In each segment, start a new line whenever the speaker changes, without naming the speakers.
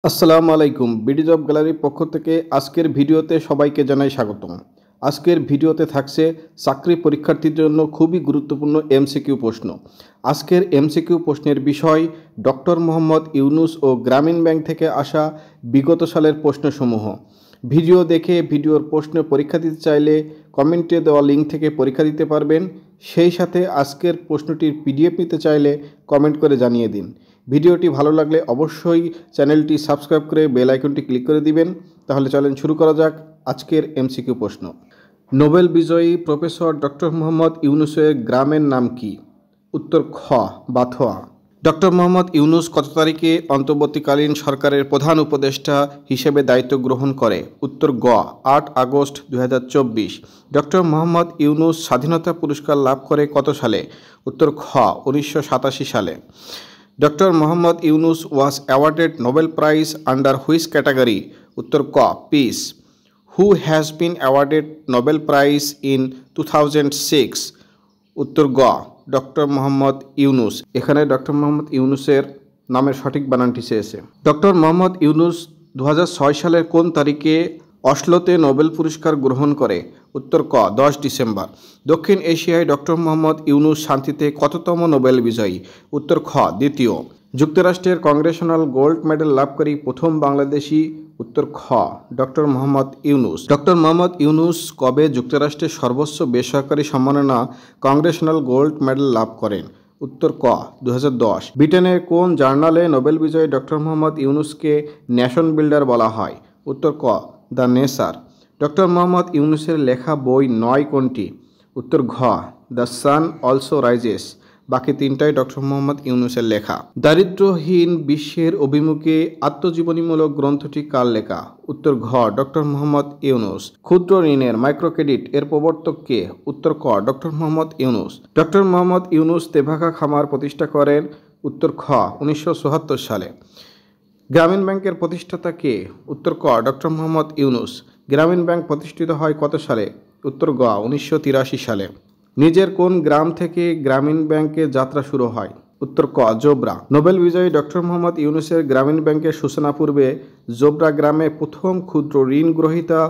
আসসালামু আলাইকুম। BD job গ্যালারির পক্ষ থেকে আজকের ভিডিওতে সবাইকে জানাই স্বাগতম। আজকের ভিডিওতে থাকছে চাকরি পরীক্ষার্থীদের জন্য খুবই গুরুত্বপূর্ণ এমসিকিউ প্রশ্ন। আজকের এমসিকিউ প্রশ্নের বিষয় ডক্টর মোহাম্মদ ইউনুস ও গ্রামীণ ব্যাংক থেকে আসা বিগত সালের প্রশ্নসমূহ। ভিডিও দেখে ভিডিওর প্রশ্ন পরীক্ষা দিতে চাইলে কমেন্টে দেওয়া লিঙ্ক থেকে পরীক্ষা দিতে পারবেন। সেই সাথে আজকের প্রশ্নটির পিডিএফ নিতে চাইলে কমেন্ট করে জানিয়ে দিন। ভিডিওটি ভালো লাগলে অবশ্যই চ্যানেলটি সাবস্ক্রাইব করে বেল আইকনটি ক্লিক করে দিবেন। তাহলে চলেন শুরু করা যাক আজকের এমসিকিউ প্রশ্ন। নোবেল বিজয়ী প্রফেসর ডক্টর মোহাম্মদ ইউনুসের গ্রামের নাম কি? উত্তর খ বাথোয়া। ডক্টর মোহাম্মদ ইউনুস কত তারিখে অন্তর্বর্তীকালীন সরকারের প্রধান উপদেষ্টা হিসেবে দায়িত্ব গ্রহণ করে? উত্তর গ 8 আগস্ট 2024। ডক্টর মোহাম্মদ ইউনুস স্বাধীনতা পুরস্কার লাভ করে কত সালে? উত্তর খ 1987 সালে। Dr. Muhammad Yunus was awarded Nobel Prize under which category? Uttar K. Peace. Who has been awarded Nobel Prize in 2006? Uttar G. Dr. Muhammad Yunus. এখানে ডক্টর মোহাম্মদ ইউনুসের নামের সঠিক বানানটি চেয়েছে। ডক্টর মোহাম্মদ ইউনুস 2006 সালের কোন তারিখে অসলোতে নোবেল পুরস্কার গ্রহণ করে? উত্তর ক 10 ডিসেম্বর। দক্ষিণ এশিয়ায় ডক্টর মোহাম্মদ ইউনুস শান্তিতে কততম নোবেল বিজয়ী? উত্তর খ দ্বিতীয়। যুক্তরাষ্ট্রের কংগ্রেশনাল গোল্ড মেডেল লাভকারী প্রথম বাংলাদেশি? উত্তর খ ডক্টর মোহাম্মদ ইউনুস। ডক্টর মোহাম্মদ ইউনুস কবে যুক্তরাষ্ট্রের সর্বোচ্চ বেসরকারি সম্মাননা কংগ্রেশনাল গোল্ড মেডেল লাভ করেন? উত্তর ক 2010। ব্রিটেনের কোন জার্নালে নোবেল বিজয়ী ডক্টর মোহাম্মদ ইউনুসকে ন্যাশন বিল্ডার বলা হয়? উত্তর ক দ্য নেচার। ডক্টর মোহাম্মদ ইউনুসের লেখা বই 9 কোনটি? উত্তর ঘ দ্য সান অলসো রাইজেস। বাকি তিনটাই ডক্টর মোহাম্মদ ইউনুসের লেখা। দারিদ্র্যহীন বিশ্বের অভিমুখে আত্মজীবনীমূলক গ্রন্থটি কার লেখা? উত্তর ঘ ডক্টর মোহাম্মদ ইউনুস। ক্ষুদ্র ঋণের মাইক্রোক্রেডিট এর প্রবর্তক কে? উত্তর ক ডক্টর মোহাম্মদ ইউনুস। ডক্টর মোহাম্মদ ইউনুস তেভাগা খামার প্রতিষ্ঠা করেন? উত্তর খ 1974 সালে। গ্রামীণ ব্যাংকের প্রতিষ্ঠাতা কে? উত্তর ক ডক্টর মোহাম্মদ ইউনুস। গ্রামীণ ব্যাংক প্রতিষ্ঠিত হয় কত সালে? উত্তর গ 1983 সালে। নিজের কোন গ্রাম থেকে গ্রামীণ ব্যাংকের যাত্রা শুরু হয়? উত্তর ক জোবরা। নোবেল বিজয়ী ডক্টর মোহাম্মদ ইউনুসের গ্রামীণ ব্যাংকের সূচনা পূর্বে জোবরা গ্রামে প্রথম ক্ষুদ্র ঋণ গ্রহীতা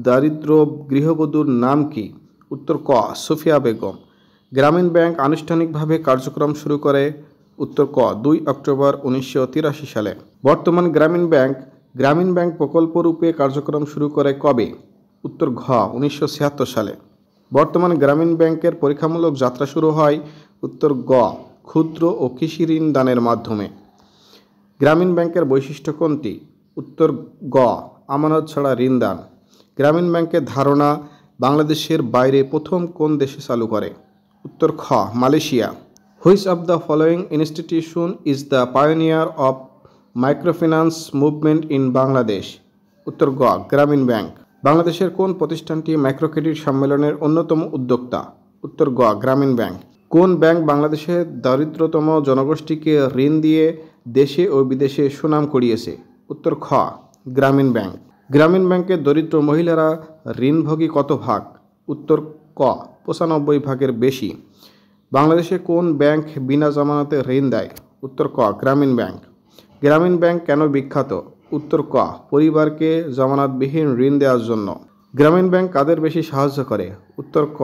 দারিদ্র গৃহবধূর নাম কি? উত্তর ক সুফিয়া বেগম। গ্রামীণ ব্যাংক আনুষ্ঠানিকভাবে কার্যক্রম শুরু করে? উত্তর ক 2 অক্টোবর 1983 সালে। বর্তমান গ্রামীণ ব্যাংক প্রকল্প রূপে কার্যক্রম শুরু করে কবে? উত্তর ঘ 1976 সালে। বর্তমান গ্রামীণ ব্যাংকের পরীক্ষামূলক যাত্রা শুরু হয়? উত্তর গ ক্ষুদ্র ও কৃষি ঋণ দানের মাধ্যমে। গ্রামীণ ব্যাংকের বৈশিষ্ট্য কোনটি? উত্তর গ আমানত ছাড়া ঋণ দান। গ্রামীণ ব্যাংকের ধারণা বাংলাদেশের বাইরে প্রথম কোন দেশে চালু করে? উত্তর খ Malaysia. Which of the following institution is the pioneer of microfinance movement in Bangladesh? উত্তর গ গ্রামীণ ব্যাংক। বাংলাদেশের কোন প্রতিষ্ঠানটি মাইক্রোক্রেডিট সম্মেলনের অন্যতম উদ্যোক্তা? উত্তর গ গ্রামীণ ব্যাংক। কোন ব্যাংক বাংলাদেশের দরিদ্রতম জনগোষ্ঠীকে ঋণ দিয়ে দেশে ও বিদেশে সুনাম কুড়িয়েছে? উত্তর খ গ্রামীণ ব্যাংক। গ্রামীণ ব্যাংকের দরিদ্র মহিলারা ঋণভোগী কত ভাগ? উত্তর ক 95 ভাগের বেশি। বাংলাদেশে কোন ব্যাংক বিনা জামানতে ঋণ দেয়? উত্তর ক গ্রামীণ ব্যাংক। গ্রামীণ ব্যাংক কেন বিখ্যাত? উত্তর ক পরিবারকে জামানতবিহীন ঋণ দেওয়ার জন্য। গ্রামীণ ব্যাংক কাদের বেশি সাহায্য করে? উত্তর ক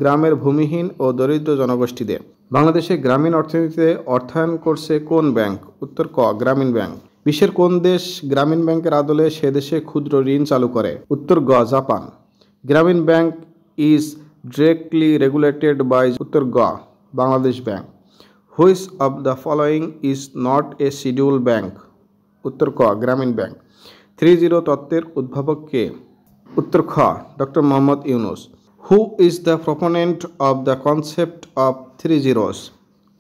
গ্রামের ভূমিহীন ও দরিদ্র জনগোষ্ঠীদের। বাংলাদেশে গ্রামীণ অর্থনীতিতে অর্থায়ন করছে কোন ব্যাংক? উত্তর ক গ্রামীণ ব্যাংক। বিশ্বের কোন দেশ গ্রামীণ ব্যাংকের আদলে সে দেশে ক্ষুদ্র ঋণ চালু করে? উত্তর গ জাপান। গ্রামীণ bank is directly regulated by উত্তর গ Bangladesh bank. Which of the following is not a scheduled bank? উত্তর ক গ্রামীণ ব্যাংক। 3-0 তত্ত্বের উদ্ভাবক কে? উত্তর খ doctor Mohammad Yunus. Who is the proponent of the concept of 3 zeros?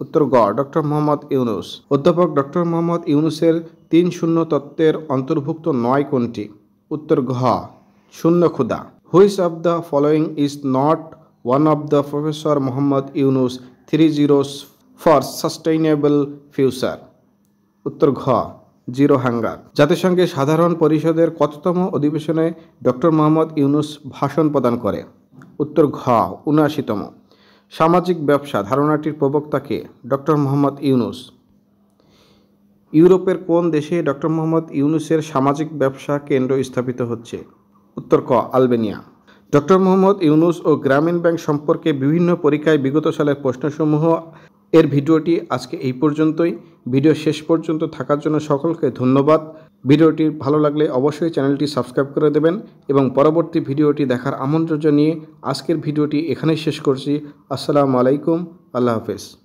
উত্তর গ ডক্টর মোহাম্মদ ইউনুস। অধ্যাপক ডক্টর মোহাম্মদ ইউনুসের 3-0 তত্ত্বের অন্তর্ভুক্ত 9 কোনটি? উত্তর ঘ শূন্য ক্ষুধা। Which of the following is not one of the Professor Muhammad Yunus 3 zeros for sustainable future? উত্তর ঘ জিরো হাঙ্গার। জাতিসংঘের সাধারণ পরিষদের কততম অধিবেশনে ডক্টর মোহাম্মদ ইউনুস ভাষণ প্রদান করে? উত্তর ঘ 79তম। সামাজিক ব্যবসা ধারণাটির প্রবক্তা কে? ডক্টর মোহাম্মদ ইউনুস। ইউরোপের কোন দেশে ডক্টর মোহাম্মদ ইউনূসের সামাজিক ব্যবসা কেন্দ্র স্থাপিত হচ্ছে? উত্তর ক, আলবেনিয়া। ডক্টর মোহাম্মদ ইউনূস ও গ্রামীণ ব্যাংক সম্পর্কে বিভিন্ন পরীক্ষায় বিগত সালের প্রশ্নসমূহ এর ভিডিওটি আজকে এই পর্যন্তই। ভিডিও শেষ পর্যন্ত থাকার জন্য সকলকে ধন্যবাদ। ভিডিওটি ভালো লাগলে অবশ্যই চ্যানেলটি সাবস্ক্রাইব করে দেবেন এবং পরবর্তী ভিডিওটি দেখার আমন্ত্রণ জানিয়ে আজকের ভিডিওটি এখানেই শেষ করছি। আসসালামু আলাইকুম, আল্লাহ হাফেজ।